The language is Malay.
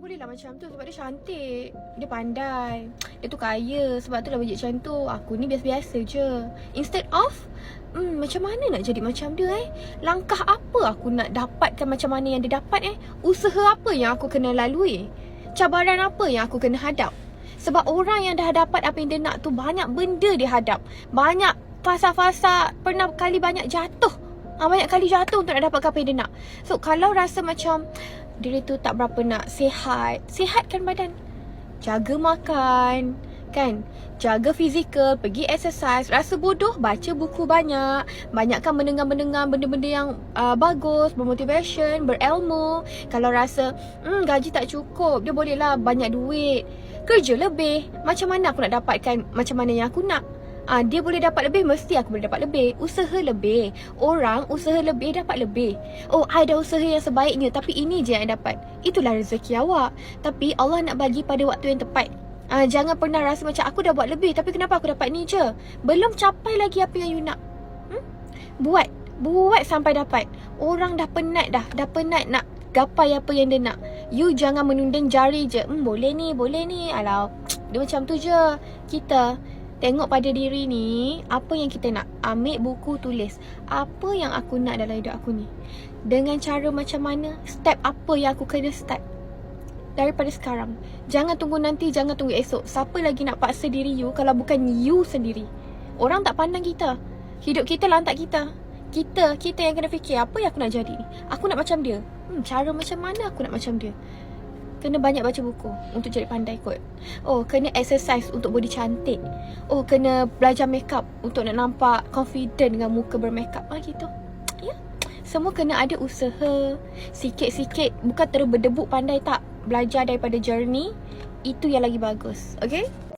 boleh lah macam tu sebab dia cantik. Dia pandai. Dia tu kaya. Sebab tu lah bajak macam tu. Aku ni biasa-biasa je. Instead of macam mana nak jadi macam dia Langkah apa aku nak dapatkan macam mana yang dia dapat Usaha apa yang aku kena lalui? Cabaran apa yang aku kena hadap? Sebab orang yang dah dapat apa yang dia nak tu, banyak benda dia hadap. Banyak fasa-fasa, pernah kali banyak jatuh. Banyak kali jatuh untuk nak dapatkan apa yang dia nak. So kalau rasa macam diri tu tak berapa nak sihat, sihatkan badan. Jaga makan, kan? Jaga fizikal, pergi exercise. Rasa bodoh, baca buku banyak. Banyakkan mendengar-mendengar benda-benda yang bagus, bermotivation, berilmu. Kalau rasa gaji tak cukup, dia bolehlah banyak duit, kerja lebih. Macam mana aku nak dapatkan macam mana yang aku nak? Dia boleh dapat lebih, mesti aku boleh dapat lebih. Usaha lebih. Orang usaha lebih, dapat lebih. Oh, ada usaha yang sebaiknya, tapi ini je yang dapat. Itulah rezeki awak. Tapi Allah nak bagi pada waktu yang tepat. Jangan pernah rasa macam aku dah buat lebih, tapi kenapa aku dapat ni je? Belum capai lagi apa yang you nak. Buat sampai dapat. Orang dah penat dah. Dah penat nak gapai apa yang dia nak. You jangan menunding jari je. Boleh ni. Alah, dia macam tu je. Kita tengok pada diri ni, apa yang kita nak. Ambil buku, tulis apa yang aku nak dalam hidup aku ni. Dengan cara macam mana, step apa yang aku kena start daripada sekarang. Jangan tunggu nanti, jangan tunggu esok. Siapa lagi nak paksa diri you kalau bukan you sendiri? Orang tak pandang kita. Hidup kita lantak kita. Kita yang kena fikir, apa yang aku nak jadi ni? Aku nak macam dia. Cara macam mana aku nak macam dia? Kena banyak baca buku untuk jadi pandai kot. Oh, kena exercise untuk body cantik. Oh, kena belajar makeup untuk nak nampak confident dengan muka bermakeup. Gitu. Ya. Semua kena ada usaha. Sikit-sikit. Bukan terus berdebuk pandai tak. Belajar daripada journey. Itu yang lagi bagus. Okay?